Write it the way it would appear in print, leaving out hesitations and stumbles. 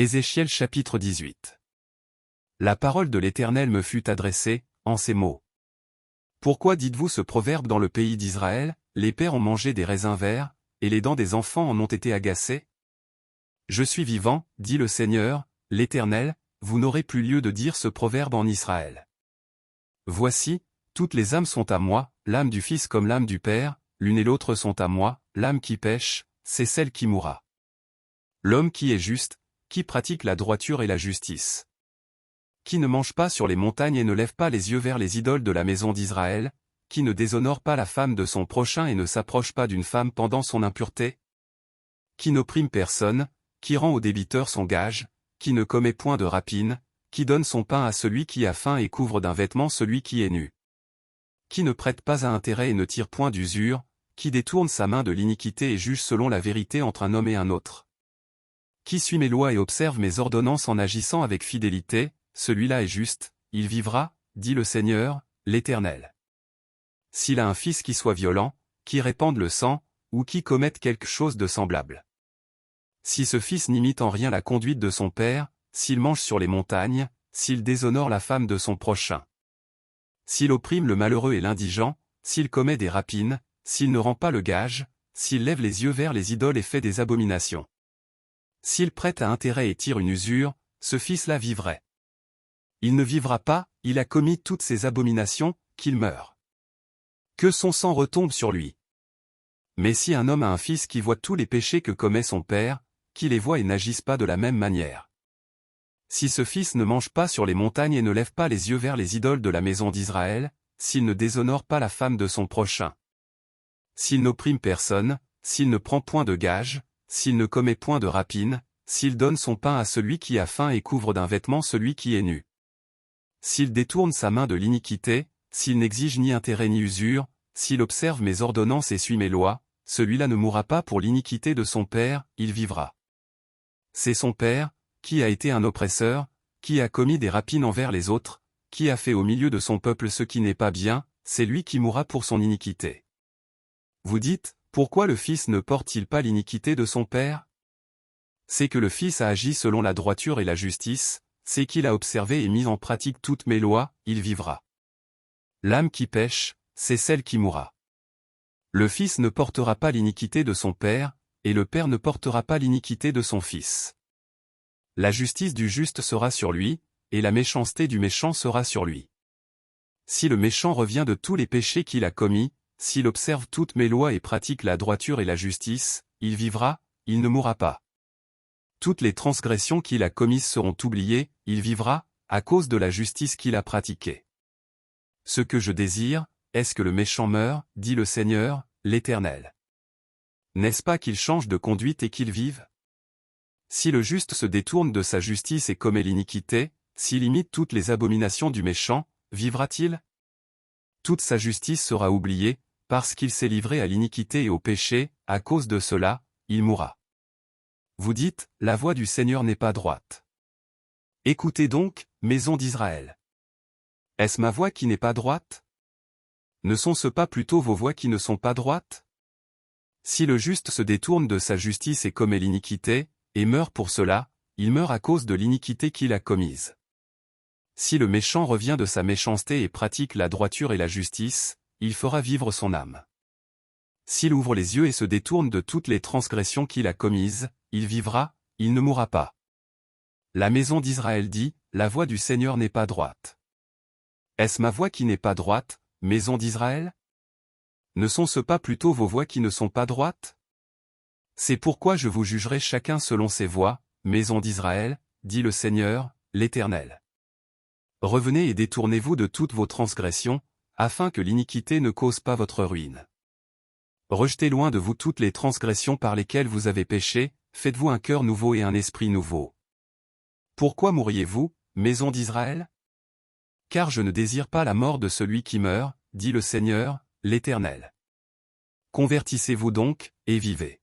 Ézéchiel chapitre 18. La parole de l'Éternel me fut adressée, en ces mots. Pourquoi dites-vous ce proverbe dans le pays d'Israël, les pères ont mangé des raisins verts, et les dents des enfants en ont été agacées? Je suis vivant, dit le Seigneur, l'Éternel, vous n'aurez plus lieu de dire ce proverbe en Israël. Voici, toutes les âmes sont à moi, l'âme du Fils comme l'âme du Père, l'une et l'autre sont à moi, l'âme qui pêche, c'est celle qui mourra. L'homme qui est juste, qui pratique la droiture et la justice. Qui ne mange pas sur les montagnes et ne lève pas les yeux vers les idoles de la maison d'Israël, qui ne déshonore pas la femme de son prochain et ne s'approche pas d'une femme pendant son impureté. Qui n'opprime personne, qui rend au débiteur son gage, qui ne commet point de rapine, qui donne son pain à celui qui a faim et couvre d'un vêtement celui qui est nu. Qui ne prête pas à intérêt et ne tire point d'usure, qui détourne sa main de l'iniquité et juge selon la vérité entre un homme et un autre. Qui suit mes lois et observe mes ordonnances en agissant avec fidélité, celui-là est juste, il vivra, dit le Seigneur, l'Éternel. S'il a un fils qui soit violent, qui répande le sang, ou qui commette quelque chose de semblable. Si ce fils n'imite en rien la conduite de son père, s'il mange sur les montagnes, s'il déshonore la femme de son prochain. S'il opprime le malheureux et l'indigent, s'il commet des rapines, s'il ne rend pas le gage, s'il lève les yeux vers les idoles et fait des abominations. S'il prête à intérêt et tire une usure, ce fils-là vivrait. Il ne vivra pas, il a commis toutes ces abominations, qu'il meure. Que son sang retombe sur lui. Mais si un homme a un fils qui voit tous les péchés que commet son père, qui les voit et n'agisse pas de la même manière. Si ce fils ne mange pas sur les montagnes et ne lève pas les yeux vers les idoles de la maison d'Israël, s'il ne déshonore pas la femme de son prochain. S'il n'opprime personne, s'il ne prend point de gage, s'il ne commet point de rapine, s'il donne son pain à celui qui a faim et couvre d'un vêtement celui qui est nu. S'il détourne sa main de l'iniquité, s'il n'exige ni intérêt ni usure, s'il observe mes ordonnances et suit mes lois, celui-là ne mourra pas pour l'iniquité de son père, il vivra. C'est son père, qui a été un oppresseur, qui a commis des rapines envers les autres, qui a fait au milieu de son peuple ce qui n'est pas bien, c'est lui qui mourra pour son iniquité. Vous dites, pourquoi le fils ne porte-t-il pas l'iniquité de son père? C'est que le fils a agi selon la droiture et la justice, c'est qu'il a observé et mis en pratique toutes mes lois, il vivra. L'âme qui pêche, c'est celle qui mourra. Le fils ne portera pas l'iniquité de son père, et le père ne portera pas l'iniquité de son fils. La justice du juste sera sur lui, et la méchanceté du méchant sera sur lui. Si le méchant revient de tous les péchés qu'il a commis, s'il observe toutes mes lois et pratique la droiture et la justice, il vivra, il ne mourra pas. Toutes les transgressions qu'il a commises seront oubliées, il vivra, à cause de la justice qu'il a pratiquée. Ce que je désire, est-ce que le méchant meure, dit le Seigneur, l'Éternel. N'est-ce pas qu'il change de conduite et qu'il vive? Si le juste se détourne de sa justice et commet l'iniquité, s'il imite toutes les abominations du méchant, vivra-t-il? Toute sa justice sera oubliée, parce qu'il s'est livré à l'iniquité et au péché, à cause de cela, il mourra. Vous dites, la voix du Seigneur n'est pas droite. Écoutez donc, maison d'Israël. Est-ce ma voix qui n'est pas droite? Ne sont-ce pas plutôt vos voix qui ne sont pas droites? Si le juste se détourne de sa justice et commet l'iniquité, et meurt pour cela, il meurt à cause de l'iniquité qu'il a commise. Si le méchant revient de sa méchanceté et pratique la droiture et la justice, il fera vivre son âme. S'il ouvre les yeux et se détourne de toutes les transgressions qu'il a commises, il vivra, il ne mourra pas. La maison d'Israël dit, la voix du Seigneur n'est pas droite. Est-ce ma voix qui n'est pas droite, maison d'Israël? Ne sont-ce pas plutôt vos voix qui ne sont pas droites? C'est pourquoi je vous jugerai chacun selon ses voies, maison d'Israël, dit le Seigneur, l'Éternel. Revenez et détournez-vous de toutes vos transgressions, afin que l'iniquité ne cause pas votre ruine. Rejetez loin de vous toutes les transgressions par lesquelles vous avez péché, faites-vous un cœur nouveau et un esprit nouveau. Pourquoi mourriez-vous, maison d'Israël? Car je ne désire pas la mort de celui qui meurt, dit le Seigneur, l'Éternel. Convertissez-vous donc, et vivez.